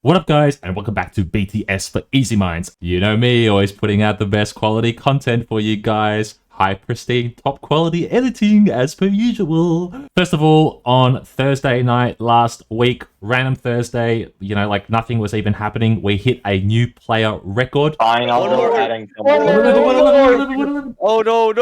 What up guys, and welcome back to BTS for Easy Minds. You know me, always putting out the best quality content for you guys. High pristine, top quality editing as per usual. First of all, on Thursday night last week, random Thursday, you know, like nothing was even happening, we hit a new player record. Fine, I'll go adding some more. Oh no!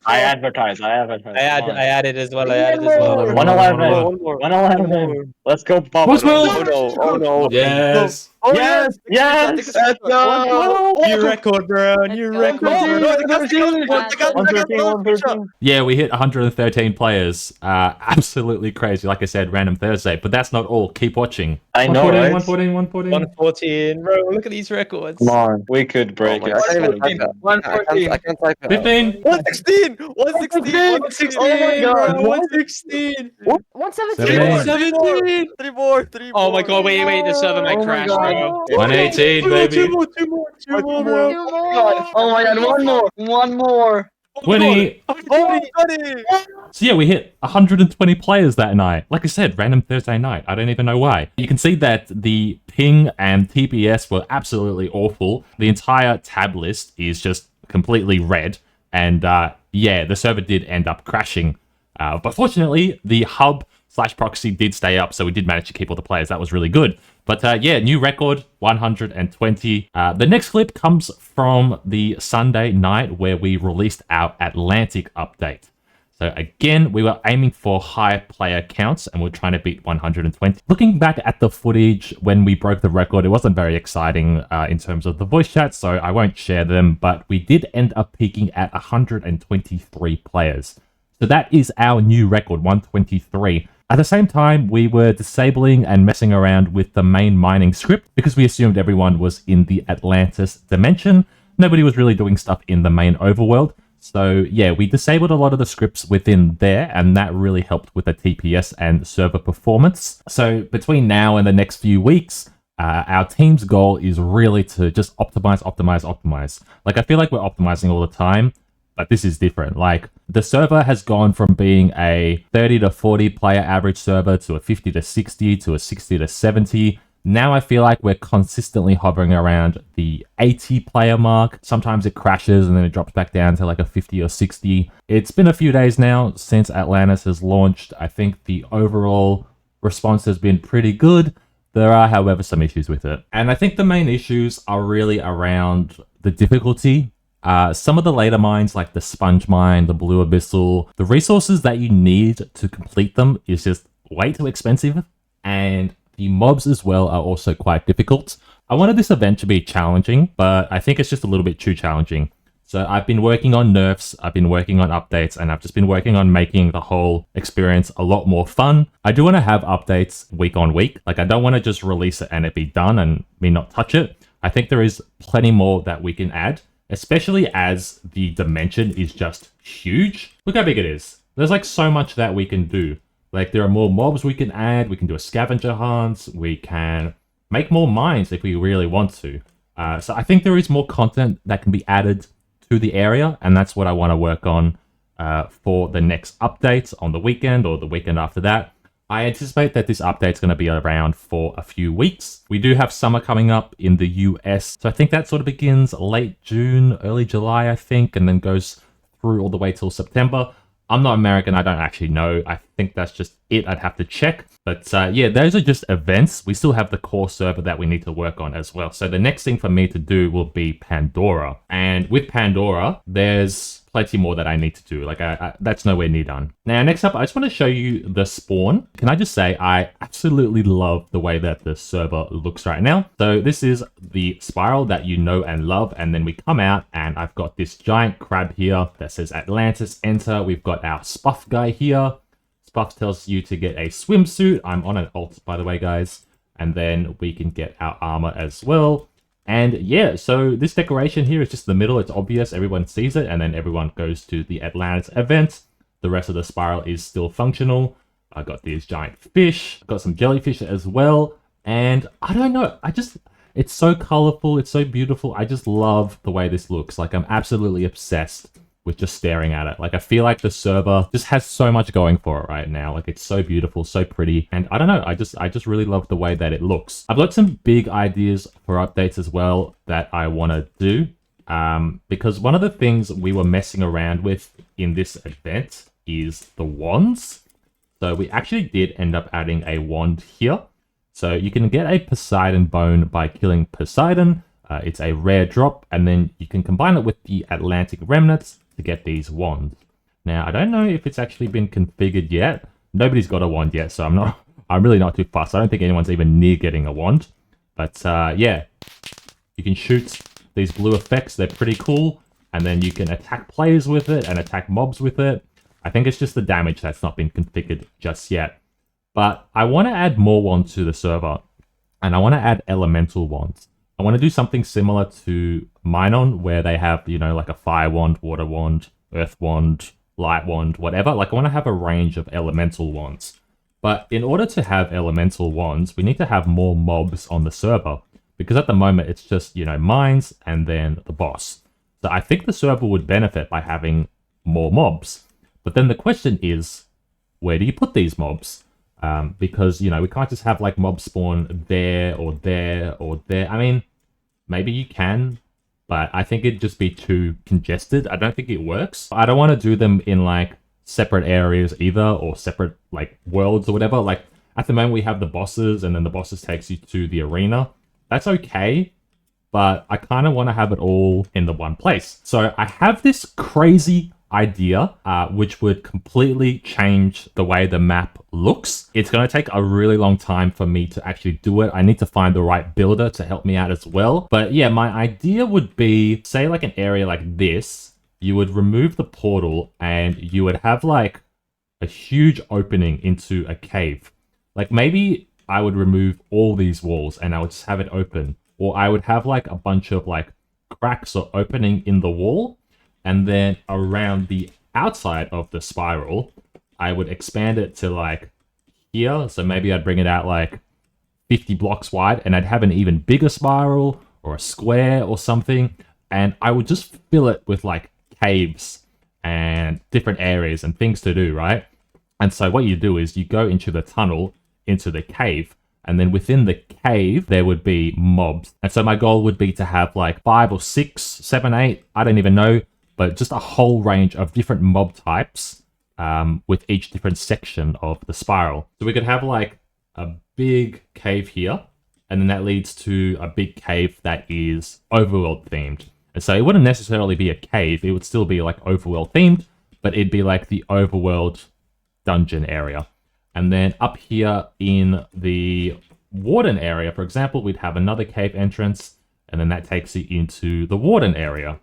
I advertise. I added as well. 111. Let's go, Bob. Let's go. Oh no! Yes! Yes! Let's go! New record, bro! New record! 113. Yeah, we hit 113 players. Absolutely crazy, like I said, random Thursday. But that's not all. Keep watching. I know, right? 114, bro! Look at these records. Come on, we could break it. I can't even type that. 114. I can't type it. 15! 116! 116! Oh my God. 116! 17! 3 more! Oh my god, wait, the server might crash, bro. 118, baby! Two more, bro. Oh my God, one more. 20! 20! So yeah, we hit 120 players that night. Like I said, random Thursday night. I don't even know why. You can see that the ping and TPS were absolutely awful. The entire tab list is just completely red. And yeah, the server did end up crashing. But fortunately, the hub/proxy did stay up, so we did manage to keep all the players. That was really good. But yeah, new record, 120. The next clip comes from the Sunday night where we released our Atlantic update. So again, we were aiming for high player counts and we're trying to beat 120. Looking back at the footage when we broke the record, it wasn't very exciting in terms of the voice chat, so I won't share them, but we did end up peaking at 123 players. So that is our new record, 123. At the same time, we were disabling and messing around with the main mining script because we assumed everyone was in the Atlantis dimension. Nobody was really doing stuff in the main overworld. So yeah, we disabled a lot of the scripts within there, and that really helped with the TPS and server performance. So between now and the next few weeks, our team's goal is really to just optimize. Like, I feel like we're optimizing all the time, but this is different. Like, the server has gone from being a 30 to 40 player average server to a 50 to 60 to a 60 to 70. Now I feel like we're consistently hovering around the 80 player mark. Sometimes it crashes and then it drops back down to like a 50 or 60. It's been a few days now since Atlantis has launched. I think the overall response has been pretty good. There are, however, some issues with it. And I think the main issues are really around the difficulty. Some of the later mines, like the Sponge Mine, the Blue Abyssal, the resources that you need to complete them is just way too expensive. And the mobs as well are also quite difficult. I wanted this event to be challenging, but I think it's just a little bit too challenging. So I've been working on nerfs, I've been working on updates, and I've just been working on making the whole experience a lot more fun. I do want to have updates week on week. Like, I don't want to just release it and it be done and me not touch it. I think there is plenty more that we can add, especially as the dimension is just huge. Look how big it is. There's like so much that we can do. Like, there are more mobs we can add, we can do a scavenger hunt, we can make more mines if we really want to. So I think there is more content that can be added to the area, and that's what I want to work on for the next update on the weekend or the weekend after that. I anticipate that this update is going to be around for a few weeks. We do have summer coming up in the US, so I think that sort of begins late June, early July, I think, and then goes through all the way till September. I'm not American, I don't actually know. I think that's just it, I'd have to check. But yeah, those are just events. We still have the core server that we need to work on as well. So the next thing for me to do will be Pandora. And with Pandora, there's plenty more that I need to do. Like, that's nowhere near done. Now, next up, I just want to show you the spawn. Can I just say, I absolutely love the way that the server looks right now. So this is the spiral that you know and love. And then we come out and I've got this giant crab here that says Atlantis, enter. We've got our Spuff guy here. Spuff tells you to get a swimsuit. I'm on an alt, by the way, guys. And then we can get our armor as well. And yeah, so this decoration here is just the middle. It's obvious, everyone sees it, and then everyone goes to the Atlantis event. The rest of the spiral is still functional. I got these giant fish, got some jellyfish as well, and I don't know, it's so colorful, it's so beautiful. I just love the way this looks. Like, I'm absolutely obsessed with just staring at it. Like, I feel like the server just has so much going for it right now. Like, it's so beautiful, so pretty, and I don't know, I just really love the way that it looks. I've got some big ideas for updates as well that I want to do, because one of the things we were messing around with in this event is the wands. So we actually did end up adding a wand here. So you can get a Poseidon bone by killing Poseidon. It's a rare drop, and then you can combine it with the Atlantic remnants to get these wands. Now, I don't know if it's actually been configured yet. Nobody's got a wand yet, so I'm really not too fussed. I don't think anyone's even near getting a wand. But yeah, you can shoot these blue effects. They're pretty cool. And then you can attack players with it and attack mobs with it. I think it's just the damage that's not been configured just yet. But I want to add more wands to the server. And I want to add elemental wands. I want to do something similar to Minehut, where they have, you know, like a fire wand, water wand, earth wand, light wand, whatever. Like, I want to have a range of elemental wands. But in order to have elemental wands, we need to have more mobs on the server. Because at the moment, it's just, you know, mines and then the boss. So I think the server would benefit by having more mobs. But then the question is, where do you put these mobs? Because, you know, we can't just have, like, mobs spawn there or there or there. I mean, maybe you can, but I think it'd just be too congested. I don't think it works. I don't want to do them in, like, separate areas either, or separate, like, worlds or whatever. Like, at the moment, we have the bosses, and then the bosses takes you to the arena. That's okay, but I kind of want to have it all in the one place. So I have this crazy idea, which would completely change the way the map looks. It's going to take a really long time for me to actually do it. I need to find the right builder to help me out as well. But yeah, my idea would be, say like an area like this, you would remove the portal and you would have like a huge opening into a cave. Like maybe I would remove all these walls and I would just have it open. Or I would have like a bunch of like cracks or opening in the wall. And then around the outside of the spiral, I would expand it to like here. So maybe I'd bring it out like 50 blocks wide and I'd have an even bigger spiral or a square or something. And I would just fill it with like caves and different areas and things to do, right? And so what you do is you go into the tunnel, into the cave, and then within the cave, there would be mobs. And so my goal would be to have like 5 or 6, 7, 8, I don't even know, but just a whole range of different mob types with each different section of the spiral. So we could have like a big cave here, and then that leads to a big cave that is overworld themed. And so it wouldn't necessarily be a cave, it would still be like overworld themed, but it'd be like the overworld dungeon area. And then up here in the warden area, for example, we'd have another cave entrance, and then that takes you into the warden area.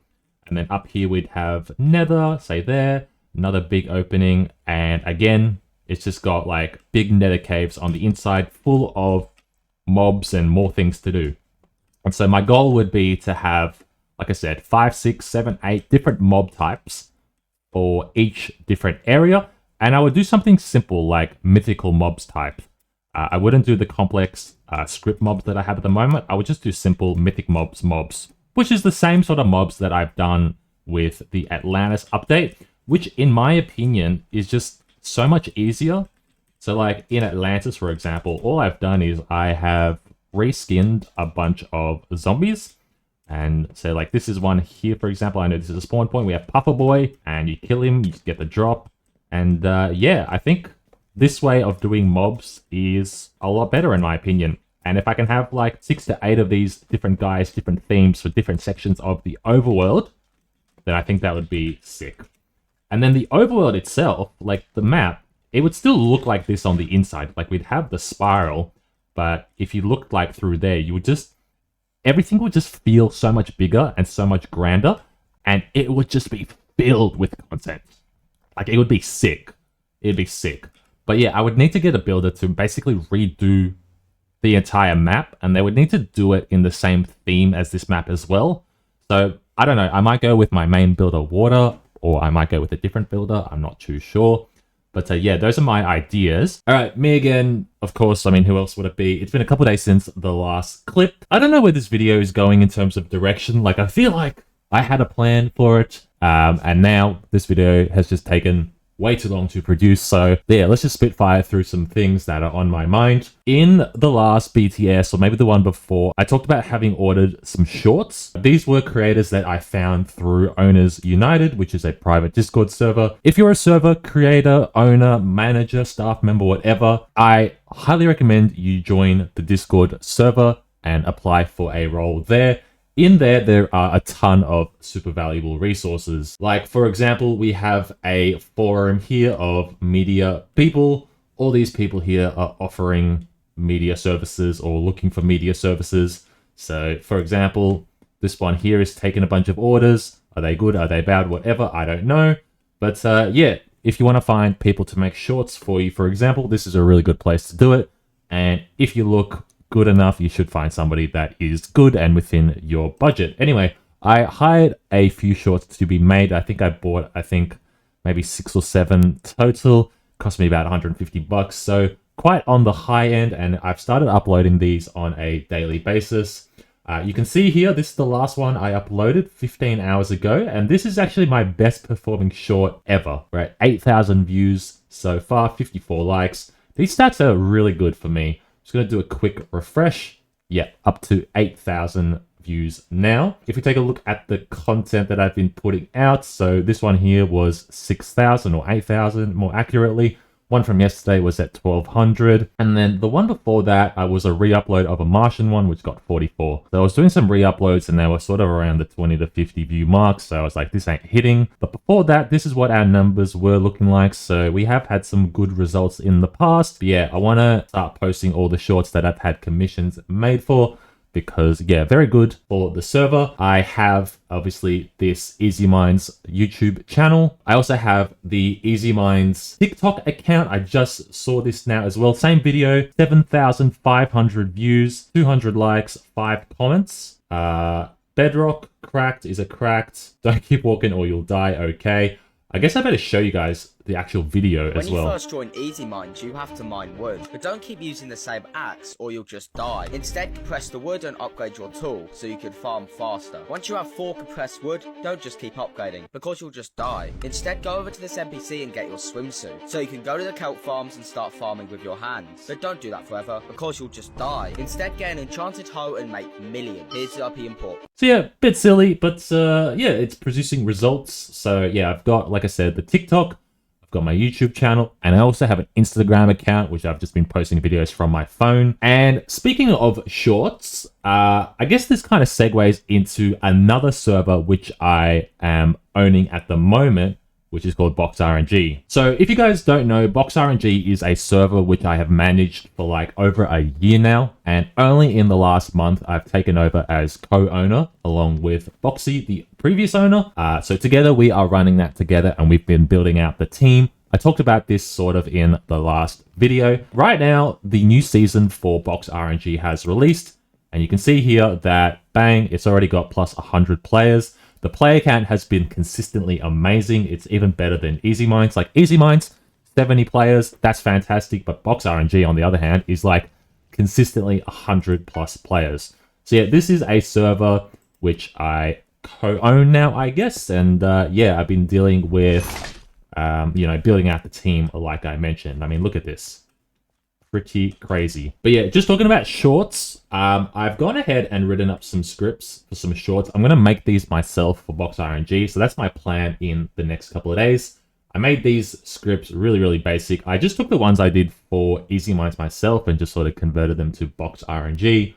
And then up here we'd have nether, say there, another big opening, and again, it's just got like big nether caves on the inside full of mobs and more things to do. And so my goal would be to have, like I said, 5, 6, 7, 8 different mob types for each different area. And I would do something simple like mythical mobs type. I wouldn't do the complex script mobs that I have at the moment. I would just do simple mythic mobs, which is the same sort of mobs that I've done with the Atlantis update, which in my opinion is just so much easier. So like in Atlantis, for example, all I've done is I have reskinned a bunch of zombies. And so like this is one here, for example. I know this is a spawn point. We have Puffer Boy, and you kill him, you get the drop. And yeah, I think this way of doing mobs is a lot better in my opinion. And if I can have like 6 to 8 of these different guys, different themes for different sections of the overworld, then I think that would be sick. And then the overworld itself, like the map, it would still look like this on the inside. Like we'd have the spiral, but if you looked like through there, you would just, everything would just feel so much bigger and so much grander, and it would just be filled with content. Like, it would be sick. It'd be sick. But yeah, I would need to get a builder to basically redo the entire map, and they would need to do it in the same theme as this map as well. So, I don't know. I might go with my main builder, Water, or I might go with a different builder. I'm not too sure. But yeah, those are my ideas. All right, me again. Of course, I mean, who else would it be? It's been a couple days since the last clip. I don't know where this video is going in terms of direction. Like, I feel like I had a plan for it, And now this video has just taken way too long to produce. So yeah, let's just spitfire through some things that are on my mind. In the last BTS, or maybe the one before, I talked about having ordered some shorts. These were creators that I found through Owners United, which is a private Discord server. If you're a server creator, owner, manager, staff member, whatever, I highly recommend you join the Discord server and apply for a role there. In there are a ton of super valuable resources. Like, for example, we have a forum here of media people. All these people here are offering media services or looking for media services. So, for example, this one here is taking a bunch of orders. Are they good? Are they bad? Whatever. I don't know. But yeah, if you want to find people to make shorts for you, for example, this is a really good place to do it. And if you look good enough, you should find somebody that is good and within your budget. Anyway, I hired a few shorts to be made. I think I bought, maybe 6 or 7 total. Cost me about 150 bucks. So quite on the high end, and I've started uploading these on a daily basis. You can see here, this is the last one I uploaded 15 hours ago, and this is actually my best performing short ever, right? 8,000 views so far, 54 likes. These stats are really good for me. Just going to do a quick refresh. Yeah, up to 8,000 views now. If we take a look at the content that I've been putting out, so this one here was 6,000 or 8,000 more accurately. One from yesterday was at 1,200. And then the one before that was a re-upload of a Martian one, which got 44. So I was doing some re-uploads and they were sort of around the 20 to 50 view mark. So I was like, this ain't hitting. But before that, this is what our numbers were looking like. So we have had some good results in the past. But yeah, I want to start posting all the shorts that I've had commissions made for, because yeah, very good for the server. I have obviously this Easy Minds YouTube channel. I also have the Easy Minds TikTok account. I just saw this now as well. Same video, 7,500 views, 200 likes, 5 comments. Bedrock cracked is a cracked. Don't keep walking or you'll die. Okay. I guess I better show you guys the actual video as well. When you first join Easy Minds, you have to mine wood, but don't keep using the same axe or you'll just die. Instead, compress the wood and upgrade your tool so you can farm faster. Once you have 4 compressed wood, don't just keep upgrading because you'll just die. Instead, go over to this NPC and get your swimsuit so you can go to the kelp farms and start farming with your hands. But don't do that forever because you'll just die. Instead, get an enchanted hoe and make millions. Here's the RP import. So yeah, bit silly, but yeah, it's producing results. So yeah, I've got, like I said, the TikTok, I've got my YouTube channel, and I also have an Instagram account, which I've just been posting videos from my phone. And speaking of shorts, I guess this kind of segues into another server which I am owning at the moment, which is called Box RNG. So if you guys don't know, Box RNG is a server which I have managed for like over a year now. And only in the last month, I've taken over as co-owner along with Boxy, the previous owner. So together we are running that together and we've been building out the team. I talked about this sort of in the last video. Right now, the new season for Box RNG has released. And you can see here that, bang, it's already got plus 100 players. The player count has been consistently amazing. It's even better than Easy Minds. Like Easy Minds, 70 players, that's fantastic. But Box RNG, on the other hand, is like consistently 100 plus players. So yeah, this is a server which I co-own now, I guess. And yeah, I've been dealing with, you know, building out the team like I mentioned. I mean, look at this. Pretty crazy. But yeah, just talking about shorts, I've gone ahead and written up some scripts for some shorts. I'm going to make these myself for Box RNG. So that's my plan in the next couple of days. I made these scripts really, really basic. I just took the ones I did for Easy Minds myself and just sort of converted them to Box RNG.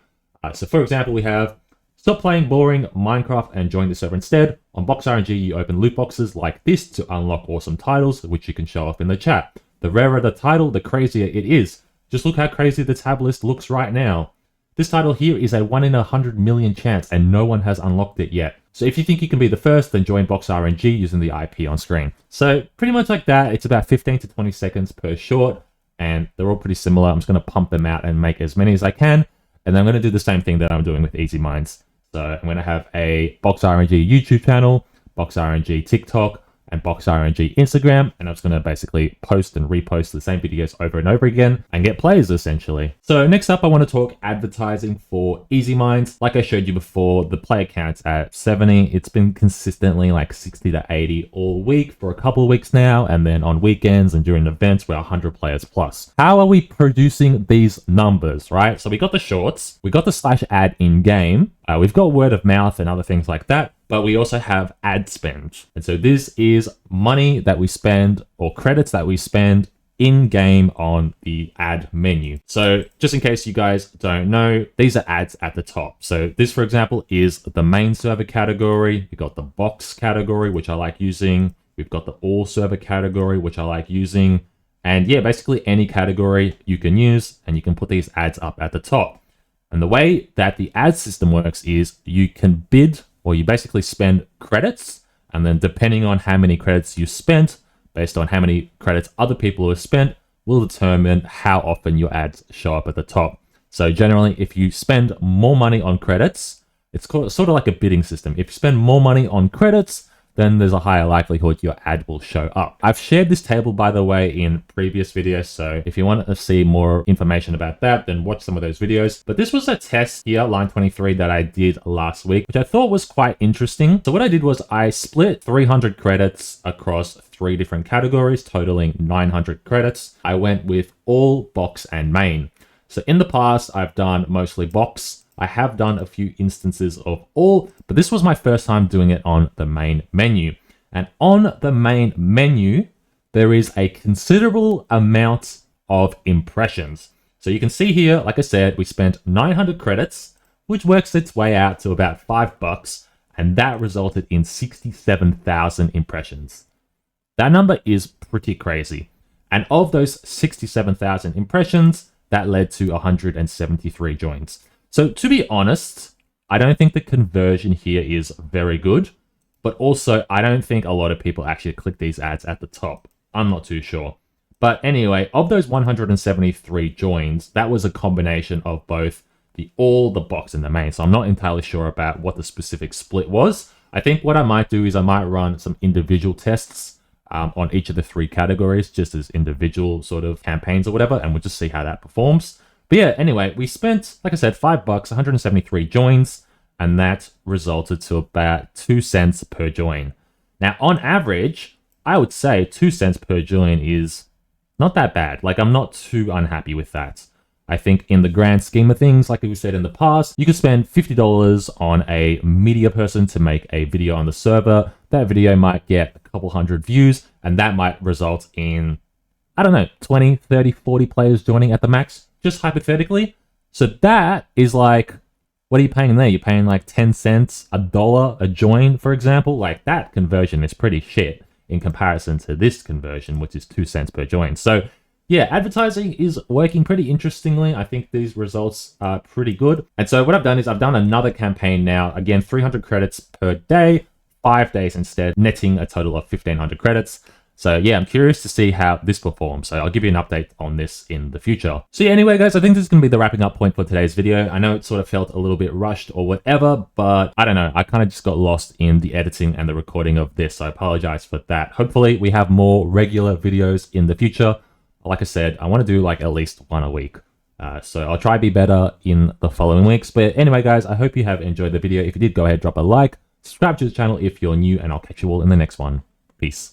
So for example, we have stop playing boring Minecraft and join the server instead. On Box RNG, you open loot boxes like this to unlock awesome titles, which you can show off in the chat. The rarer the title, the crazier it is. Just look how crazy the tab list looks right now. This title here is a 1 in 100 million chance and no one has unlocked it yet. So if you think you can be the first, then join Box RNG using the IP on screen. So pretty much like that. It's about 15 to 20 seconds per short and they're all pretty similar. I'm just going to pump them out and make as many as I can. And then I'm going to do the same thing that I'm doing with Easy Minds. So I'm going to have a Box RNG YouTube channel, Box RNG TikTok, and Box RNG Instagram, and I was going to basically post and repost the same videos over and over again and get plays essentially. So next up, I want to talk advertising for Easy Mines. Like I showed you before, the player count's at 70. It's been consistently like 60 to 80 all week for a couple of weeks now, and then on weekends and during events we're 100 players plus. How are we producing these numbers, right? So we got the shorts, we got the slash ad in game, we've got word of mouth and other things like that, but we also have ad spend. And so this is money that we spend or credits that we spend in game on the ad menu. So just in case you guys don't know, these are ads at the top. So this, for example, is the main server category. You've got the box category, which I like using. We've got the all server category, which I like using. And yeah, basically any category you can use, and you can put these ads up at the top. And the way that the ad system works is you can bid, or you basically spend credits, and then depending on how many credits you spent, based on how many credits other people have spent, will determine how often your ads show up at the top. So generally, if you spend more money on credits, it's sort of like a bidding system. If you spend more money on credits, then there's a higher likelihood your ad will show up. I've shared this table, by the way, in previous videos, so if you want to see more information about that, then watch some of those videos. But this was a test here, line 23, that I did last week, which I thought was quite interesting. So what I did was I split 300 credits across 3 different categories, totaling 900 credits. I went with all, box, and main. So in the past, I've done mostly box. I have done a few instances of all, but this was my first time doing it on the main menu. And on the main menu, there is a considerable amount of impressions. So you can see here, like I said, we spent 900 credits, which works its way out to about $5, and that resulted in 67,000 impressions. That number is pretty crazy. And of those 67,000 impressions, that led to 173 joins. So to be honest, I don't think the conversion here is very good, but also I don't think a lot of people actually click these ads at the top. I'm not too sure. But anyway, of those 173 joins, that was a combination of both the all, the box, and the main. So I'm not entirely sure about what the specific split was. I think what I might do is I might run some individual tests on each of the 3 categories, just as individual sort of campaigns or whatever, and we'll just see how that performs. But yeah, anyway, we spent, like I said, $5, 173 joins, and that resulted to about 2 cents per join. Now, on average, I would say 2 cents per join is not that bad. Like, I'm not too unhappy with that. I think in the grand scheme of things, like we said in the past, you could spend $50 on a media person to make a video on the server. That video might get a couple hundred views, and that might result in, I don't know, 20, 30, 40 players joining at the max. Just hypothetically. So that is like, what are you paying there? You're paying like 10 cents, $1 a join, for example. Like that conversion is pretty shit in comparison to this conversion, which is 2 cents per join. So yeah, advertising is working pretty interestingly. I think these results are pretty good. And so what I've done is I've done another campaign now. Again, 300 credits per day, 5 days instead, netting a total of 1,500 credits. So yeah, I'm curious to see how this performs. So I'll give you an update on this in the future. So yeah, anyway, guys, I think this is going to be the wrapping up point for today's video. I know it sort of felt a little bit rushed or whatever, but I don't know. I kind of just got lost in the editing and the recording of this. So I apologize for that. Hopefully we have more regular videos in the future. Like I said, I want to do like at least 1 a week. So I'll try to be better in the following weeks. But anyway, guys, I hope you have enjoyed the video. If you did, go ahead, drop a like, subscribe to the channel if you're new, and I'll catch you all in the next one. Peace.